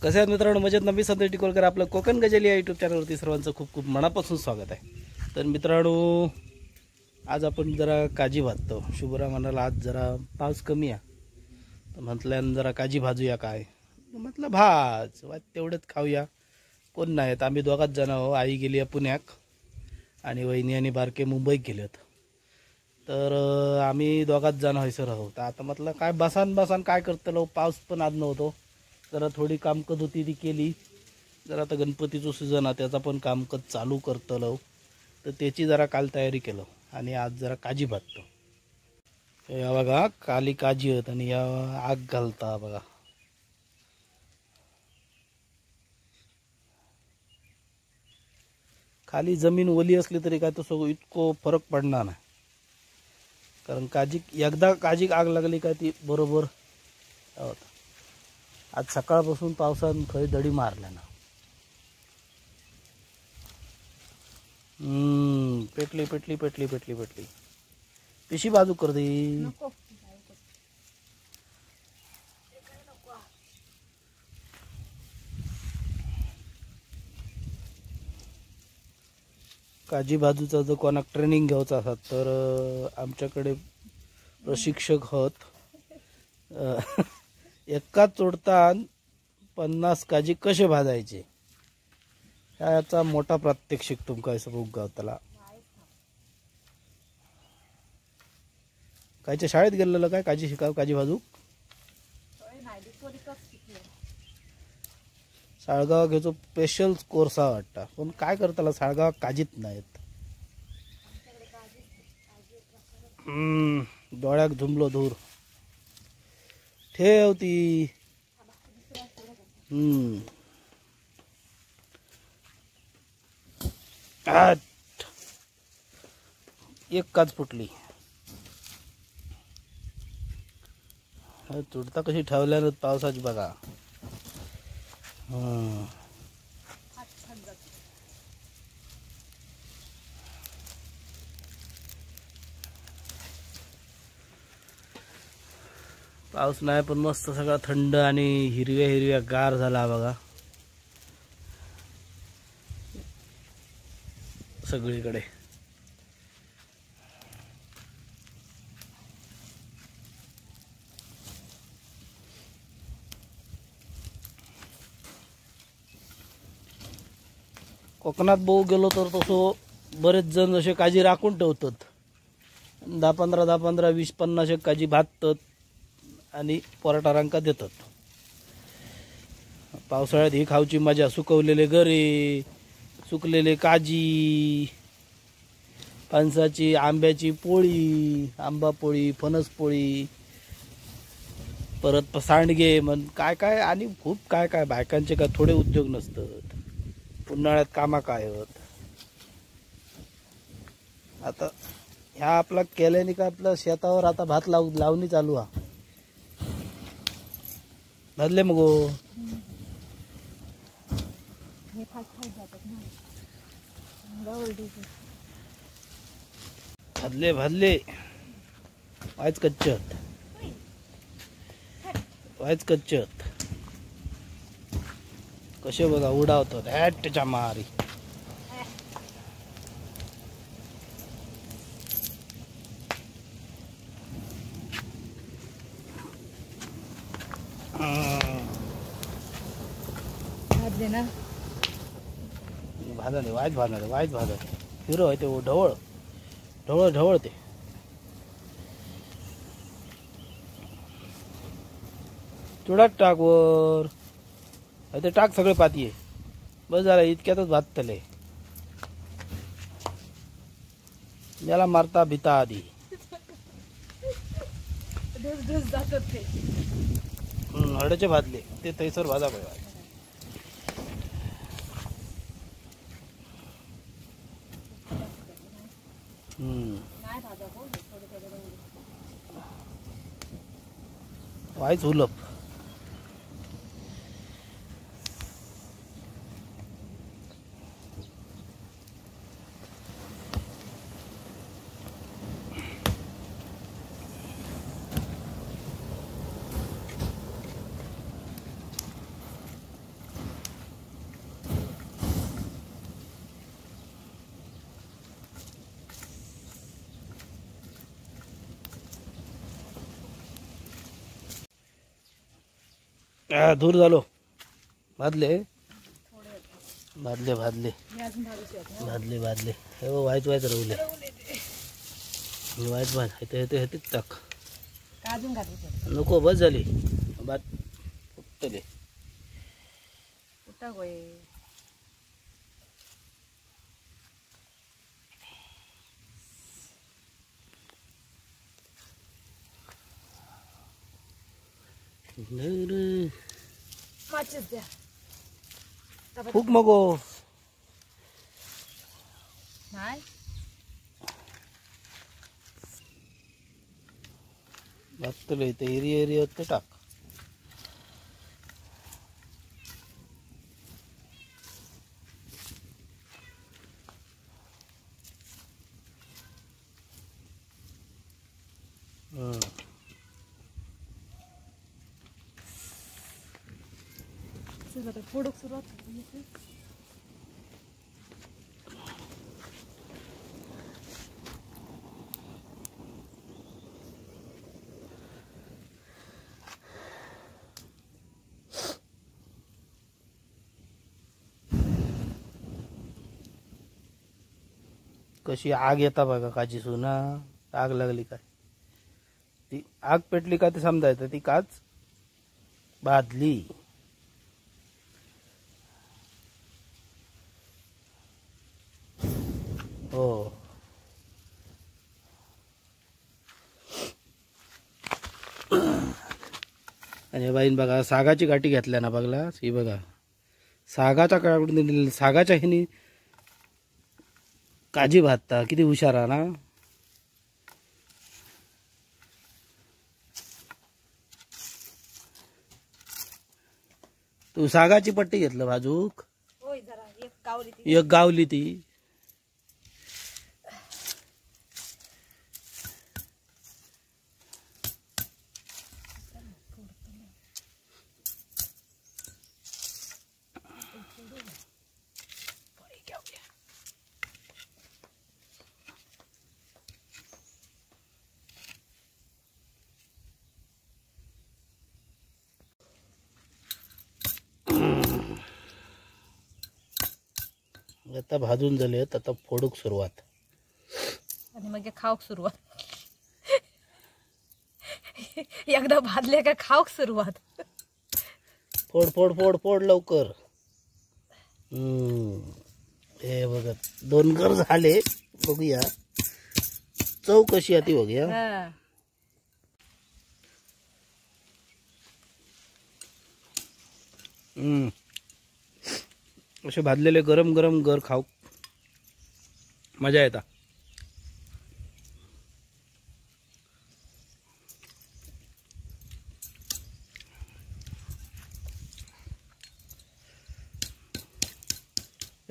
कसे आहेत मित्रांनो, मजेत ना? मी संदेश टिकोलकर, आपलं कोकण गजल या यूट्यूब चॅनलवरती सर्वांचं खूप खूप मनापासून स्वागत आहे. तर मित्रांनो, आज आपण जरा काजी भाजतो. शुभराम म्हणाला आज जरा पाऊस कमी आहे, तर म्हटल्यानं जरा काजी भाजूया. काय म्हटलं, भाज तेवढंच खाऊया. कोण नाहीत, आम्ही दोघाच जण आहो. आई गेली आहे पुण्यात आणि वहिनी आणि बारके मुंबईत गेलेत. तर आम्ही दोघाच जण हयसर आहोत. आता म्हटलं काय बसान काय करतलो, पाऊस पण आज नव्हतो. जरा थोडी कामकत होती ती केली. जरा आता गणपतीचं सीझन आहे, त्याचा पण कामकत चालू करतलो, तर त्याची जरा काल तयारी केलं आणि आज जरा काजी भाजतो. या बघा, काली काजी आहेत आणि या आग घालता बघा. खाली जमीन ओली असली तरी काय तो सगळं इतकं फरक पडणार नाही, कारण एकदा काजीक आग लागली का ती बरोबर होत. आज सकाळपासून पावसानं खरी दडी मारल्या ना. पेटली पेटली पेटली पेटली पेटली. पिशी बाजू कर दे. काजी बाजूचा जर कोणाक ट्रेनिंग घ्यायचा असाल तर आमच्याकडे प्रशिक्षक होत. एका चोडतान 50 काजी कसे भाजायचे याचा मोठा प्रात्यक्षिक तुमका बघू गावताला. कायच्या शाळेत गेलेलं काय काजी शिकाव, काजी भाजू? साळगाव घ्यायचो स्पेशल कोर्स हा वाटता, पण काय करताला साळगाव काजीत नाहीत. डोळ्याक झुमलो धूर ठेवती. एक काच फुटली. तुडता कशी ठेवल्यानं पावसाची बघा. पाऊस नाही पण मस्त सगळा थंड आणि हिरव्या हिरव्या गार झाला बघा सगळीकडे. कोकणात बघू गेलो तर तसं बरेच जण असे काजी राखून ठेवतात. 10-15, 10-15, 20-50 काजी भाजतात आणि पोराटारांका देतात. पावसाळ्यात ही खाऊची मजा. सुकवलेले गरे, सुकलेले काजी, फणसाची आंब्याची पोळी, आंबा पोळी, फणस पोळी, परत सांडगे म्हण काय काय आणि खूप काय काय. बायकांचे काय थोडे उद्योग नसतात. उन्हाळ्यात कामा काय होत. आता ह्या आपला केल्याने का आपल्या शेतावर आता भात लावणी चालू हा. भाजले मग भाजले भाजले. वायच कच्चत वायच कच्चत. कसे बघा उडावतात ह्याच्या मारी. भाजले वायच भाजणार वायच भाजणार. हिरो आहे ते ढवळ ढवळ ढवळ. ते चुडात टाक वर. ते टाक सगळे पातीये. बस झाला, इतक्यातच भाजतले. याला मारता भिता आधी. हडचे भाजले ते तैसर भाजा पाहिजे. वायच उलप. दूर झालो. भाजले भाजले भाजले भाजले भाजले हे वायच वायच रवले वायच भाज हे टाक नको बस झाली भात फुटले. फूक मगो भातले इथे एरिया एरिया ते टाक. फोडूक सुरुवात कशी आग येता बघा काची सुना. आग लागली काय ती आग पेटली का ते समजायचं ती काच भाजली. हो आणि बाईन बघा सागाची गाठी घेतल्या ना बघला ही बघा सागाच्या काढून सागाच्या ह्यानी काजी भाजता किती हुशार आहे ना. तू सागाची पट्टी घेतलं बाजूक एक गावली ती आता भाजून झाले आता फोडूक सुरुवात आणि मग खाऊक सुरुवात. एकदा भाजले का खाऊक सुरुवात. फोड फोड फोड फोड लवकर. हे बघा 2 घर झाले. बघूया चव कशी आहे ती बघूया. असे भाजलेले गरम गरम घर खाऊ मजा येता.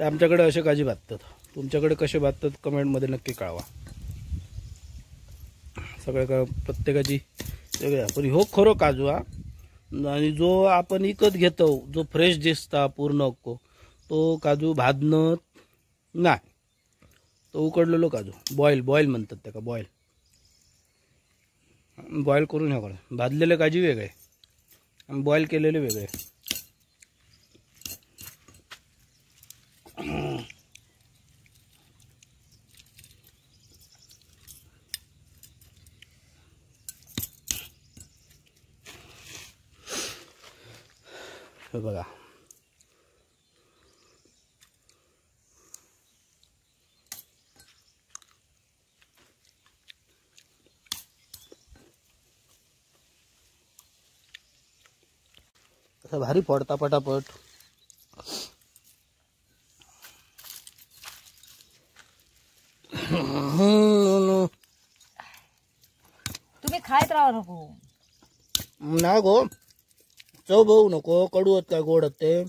आमच्याकडे असे काजी भाजतात. तुमच्याकडे कसे भाजतात कमेंटमध्ये नक्की कळवा. सगळ्या प्रत्येकाची वेगळ्या पण हो खरो काजू हा. आणि जो आपण विकत घेतो जो फ्रेश दिसता पूर्ण अक्को तो काजू भाजणं नाही. तो उकडलेलो काजू बॉईल म्हणतात त्याका बॉईल करून हे करा. भाजलेले काजू वेगळे आणि बॉईल केलेले वेगळे. हे बघा असं भारी फोडता पटापट. तुम्ही खायत राहा नको ना गो. चव बघू नको कडू आहेत काय गोड आहेत ते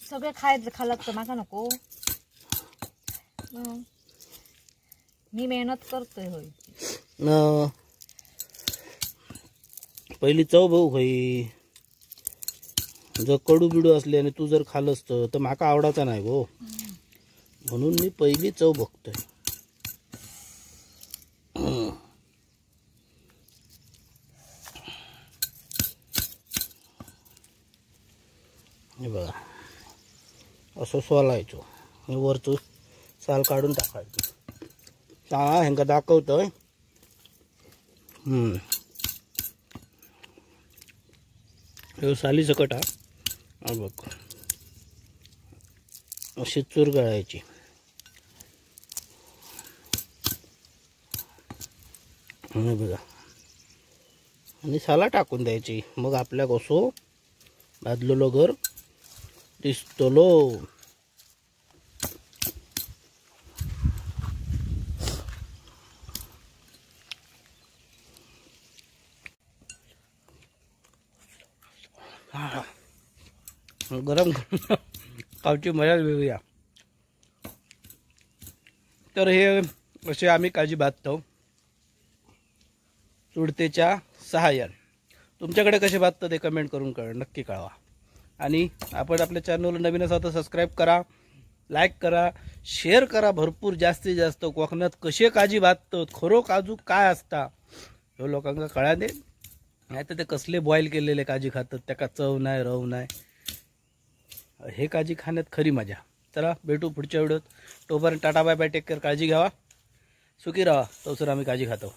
सगळे खायचं खाल्लं तर माका नको. मी मेहनत करतोय होय. पहिली चव बघू होई. जर कडू बिडू असले आणि तू जर खाल्लंस तर माका आवडायचा नाही गो. म्हणून मी पहिली चव बघतोय. हे बघा असं सोलायचो हे वरचं साल काढून टाकायचं. सांगा ह्यांका दाखवतोय. हे साली सकट हा बघ अशी चूर गळायची. बघा आणि साला टाकून द्यायची. मग आपल्या कसो भाजलेलो घर दिसतलो. गरम खावची मजा वेगळी. तर हे असे आम्ही काजी भाजतो चुडतेच्या सहाय्याने. तुमच्याकडे कसे भाजतं ते कमेंट करून नक्की कळवा. आणि आपण आपल्या चॅनलला नवीन असाल तर सबस्क्राईब करा, लाईक करा, शेअर करा भरपूर जास्तीत जास्त. कोकणात कसे काजी भाजतात, खरो काजू काय असता हे लोकांना कळाले. नाही तर ते कसले बॉईल केलेले काजी खातात, त्याका चव नाही रव नाही. हे काजी खाण्यात खरी मजा. चला भेटू पुढच्या व्हिडिओत. तोपर्यंत tata bye bye, take care, काळजी घ्यावा, सुखी राहा. तोसर आम्ही काजी खातो.